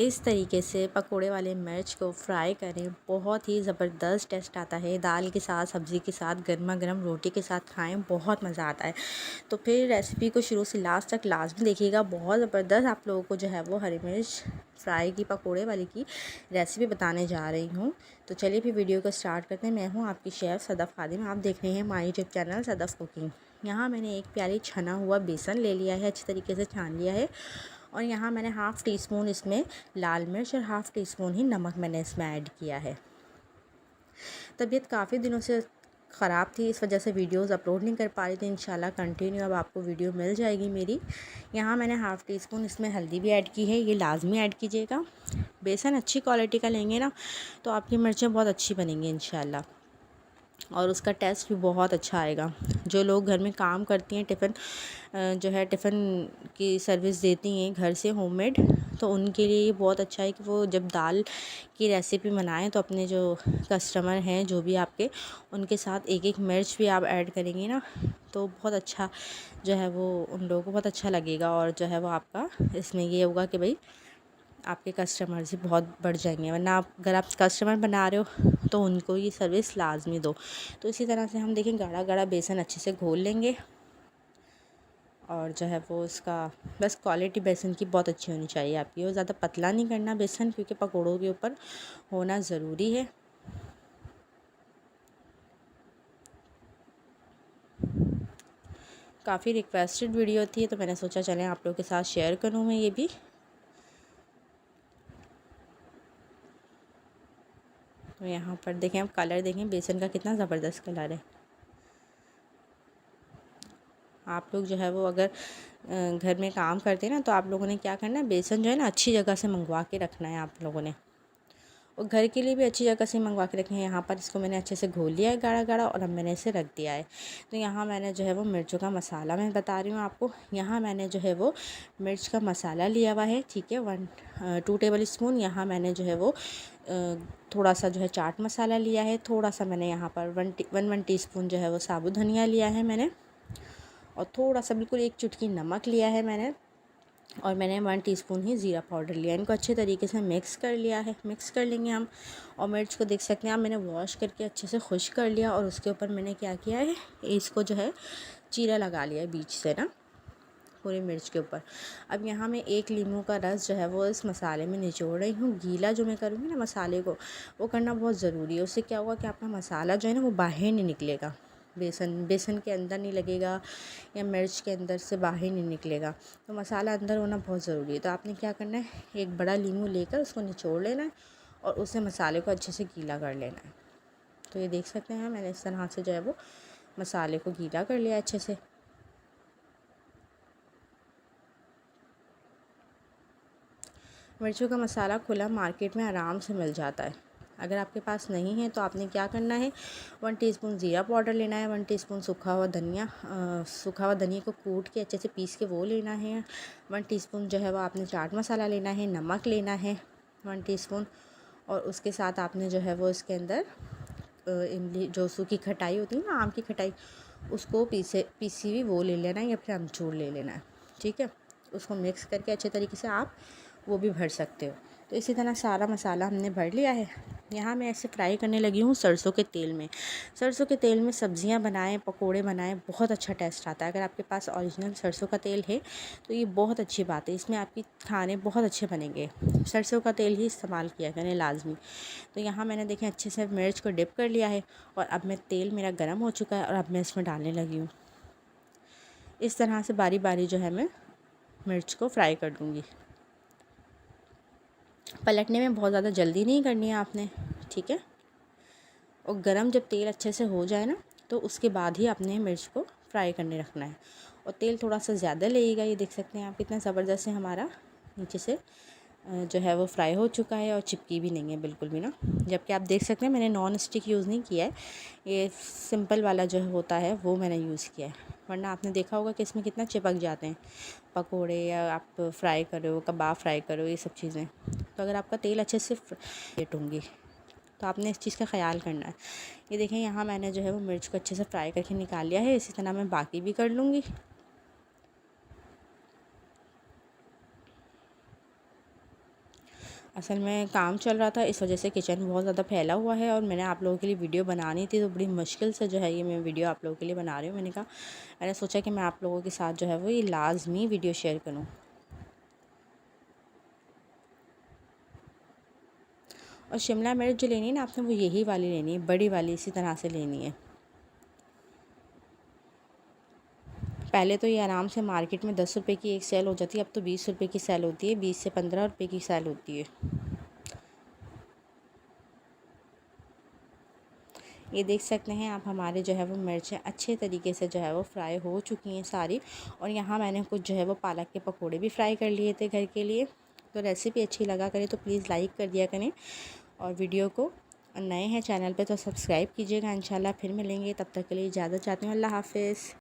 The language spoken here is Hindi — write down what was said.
इस तरीके से पकोड़े वाले मिर्च को फ्राई करें, बहुत ही ज़बरदस्त टेस्ट आता है। दाल के साथ, सब्ज़ी के साथ, गर्मा गर्म रोटी के साथ खाएं, बहुत मज़ा आता है। तो फिर रेसिपी को शुरू से लास्ट तक लाज़मी देखिएगा, बहुत ज़बरदस्त आप लोगों को जो है वो हरी मिर्च फ्राई की पकोड़े वाली की रेसिपी बताने जा रही हूँ। तो चलिए फिर वीडियो को स्टार्ट करते हैं। मैं हूँ आपकी शेफ़ सदफ़ खादिम, आप देख रहे हैं my YouTube channel Sadaf cooking. यहाँ मैंने एक प्याली छना हुआ बेसन ले लिया है, अच्छी तरीके से छान लिया है। और यहाँ मैंने हाफ़ टी स्पून इसमें लाल मिर्च और हाफ़ टी स्पून ही नमक मैंने इसमें ऐड किया है। तबीयत काफ़ी दिनों से ख़राब थी, इस वजह से वीडियोस अपलोड नहीं कर पा रही थी। इंशाल्लाह कंटिन्यू अब आपको वीडियो मिल जाएगी मेरी। यहाँ मैंने हाफ़ टी स्पून इसमें हल्दी भी ऐड की है, ये लाजमी ऐड कीजिएगा। बेसन अच्छी क्वालिटी का लेंगे ना तो आपकी मिर्चें बहुत अच्छी बनेंगी इंशाल्लाह, और उसका टेस्ट भी बहुत अच्छा आएगा। जो लोग घर में काम करती हैं, टिफ़िन की सर्विस देती हैं घर से होममेड, तो उनके लिए ये बहुत अच्छा है कि वो जब दाल की रेसिपी बनाएं तो अपने जो कस्टमर हैं, जो भी आपके, उनके साथ एक एक मिर्च भी आप ऐड करेंगी ना तो बहुत अच्छा जो है वो उन लोगों को बहुत अच्छा लगेगा। और जो है वो आपका इसमें ये होगा कि भाई आपके कस्टमर्स भी बहुत बढ़ जाएंगे। वरना आप अगर आप कस्टमर बना रहे हो तो उनको ये सर्विस लाजमी दो। तो इसी तरह से हम देखें गाढ़ा गाढ़ा बेसन अच्छे से घोल लेंगे। और जो है वो इसका बस क्वालिटी बेसन की बहुत अच्छी होनी चाहिए आपकी, और ज़्यादा पतला नहीं करना बेसन, क्योंकि पकौड़ों के ऊपर होना ज़रूरी है। काफ़ी रिक्वेस्टेड वीडियो थी तो मैंने सोचा चलें आप लोगों के साथ शेयर करूँ मैं ये भी। तो यहाँ पर देखें, आप कलर देखें बेसन का कितना ज़बरदस्त कलर है। आप लोग जो है वो अगर घर में काम करते हैं ना तो आप लोगों ने क्या करना है, बेसन जो है ना अच्छी जगह से मंगवा के रखना है आप लोगों ने, और घर के लिए भी अच्छी जगह से मंगवा के रखें। यहाँ पर इसको मैंने अच्छे से घोल लिया है गाढ़ा गाढ़ा, और अब मैंने इसे रख दिया है। तो यहाँ मैंने जो है वो मिर्चों का मसाला मैं बता रही हूँ आपको। यहाँ मैंने जो है वो मिर्च का मसाला लिया हुआ है, ठीक है, 2 टेबल स्पून। यहाँ मैंने जो है वो थोड़ा सा जो है चाट मसाला लिया है, थोड़ा सा मैंने यहाँ पर 1 टीस्पून जो है वो साबुत धनिया लिया है मैंने, और थोड़ा सा बिल्कुल 1 चुटकी नमक लिया है मैंने, और मैंने 1 टीस्पून ही ज़ीरा पाउडर लिया। इनको अच्छे तरीके से मिक्स कर लिया है, मिक्स कर लेंगे हम। और मिर्च को देख सकते हैं आप, मैंने वॉश करके अच्छे से खुश कर लिया, और उसके ऊपर मैंने क्या किया है, इसको जो है चीरा लगा लिया है बीच से ना पूरी मिर्च के ऊपर। अब यहाँ मैं 1 लीमू का रस जो है वो इस मसाले में निचोड़ रही हूँ। गीला जो मैं करूँगी ना मसाले को, वो करना बहुत ज़रूरी है। उससे क्या होगा कि आपका मसाला जो है ना वो बाहर नहीं निकलेगा, बेसन के अंदर नहीं लगेगा, या मिर्च के अंदर से बाहर नहीं निकलेगा। तो मसाला अंदर होना बहुत ज़रूरी है। तो आपने क्या करना है, एक बड़ा लीमू लेकर उसको निचोड़ लेना है, और उससे मसाले को अच्छे से गीला कर लेना है। तो ये देख सकते हैं मैंने इस तरह से जो है वो मसाले को गीला कर लिया अच्छे से। मिर्चों का मसाला खुला मार्केट में आराम से मिल जाता है। अगर आपके पास नहीं है तो आपने क्या करना है, 1 टीस्पून ज़ीरा पाउडर लेना है, 1 टीस्पून सूखा हुआ धनिया को कूट के अच्छे से पीस के वो लेना है, 1 टीस्पून जो है वो आपने चाट मसाला लेना है, नमक लेना है 1 टीस्पून, और उसके साथ आपने जो है वो इसके अंदर इमली, जो सूखी खटाई होती है ना आम की खटाई, उसको पीसी हुई वो ले लेना है, या फिर अमचूर ले लेना है, ठीक है। उसको मिक्स करके अच्छे तरीके से आप वो भी भर सकते हो। तो इसी तरह सारा मसाला हमने भर लिया है। यहाँ मैं ऐसे फ्राई करने लगी हूँ सरसों के तेल में। सरसों के तेल में सब्जियाँ बनाएं, पकोड़े बनाएं, बहुत अच्छा टेस्ट आता है। अगर आपके पास ओरिजिनल सरसों का तेल है तो ये बहुत अच्छी बात है, इसमें आपकी खाने बहुत अच्छे बनेंगे। सरसों का तेल ही इस्तेमाल किया करें लाजमी। तो यहाँ मैंने देखें अच्छे से मिर्च को डिप कर लिया है, और अब मैं तेल मेरा गर्म हो चुका है, और अब मैं इसमें डालने लगी हूँ। इस तरह से बारी बारी जो है मैं मिर्च को फ्राई कर दूँगी। पलटने में बहुत ज़्यादा जल्दी नहीं करनी है आपने, ठीक है। और गरम जब तेल अच्छे से हो जाए ना तो उसके बाद ही आपने मिर्च को फ्राई करने रखना है। और तेल थोड़ा सा ज़्यादा लगेगा। ये देख सकते हैं आप कितना ज़बरदस्त है हमारा नीचे से जो है वो फ्राई हो चुका है, और चिपकी भी नहीं है बिल्कुल भी ना। जबकि आप देख सकते हैं मैंने नॉन स्टिक यूज़ नहीं किया है, ये सिंपल वाला जो होता है वो मैंने यूज़ किया है। वरना आपने देखा होगा कि इसमें कितना चिपक जाते हैं पकोड़े, या आप फ्राई करो, कबाब फ्राई करो, ये सब चीज़ें। तो अगर आपका तेल अच्छे से लेट होंगी तो आपने इस चीज़ का ख्याल करना है। ये देखें यहाँ मैंने जो है वो मिर्च को अच्छे से फ्राई करके निकाल लिया है। इसी तरह मैं बाकी भी कर लूँगी। असल में काम चल रहा था, इस वजह से किचन बहुत ज़्यादा फैला हुआ है और मैंने आप लोगों के लिए वीडियो बनानी थी, तो बड़ी मुश्किल से जो है ये मैं वीडियो आप लोगों के लिए बना रही हूँ। मैंने सोचा कि मैं आप लोगों के साथ जो है वो ये लाजमी वीडियो शेयर करूँ। और शिमला मिर्च जो लेनी है ना आपने, वो यही वाली लेनी है, बड़ी वाली, इसी तरह से लेनी है। पहले तो ये आराम से मार्केट में 10 रुपये की एक सेल हो जाती है, अब तो 20 रुपये की सेल होती है, 20 से 15 रुपये की सेल होती है। ये देख सकते हैं आप, हमारे जो है वो मिर्चें अच्छे तरीके से जो है वो फ्राई हो चुकी हैं सारी। और यहाँ मैंने कुछ जो है वो पालक के पकोड़े भी फ्राई कर लिए थे घर के लिए। तो रेसिपी अच्छी लगा करें तो प्लीज़ लाइक कर दिया करें, और वीडियो को, नए हैं चैनल पे तो सब्सक्राइब कीजिएगा। इंशाल्लाह फिर मिलेंगे, तब तक के लिए इजाज़त चाहती हूँ। अल्लाह हाफ़िज़।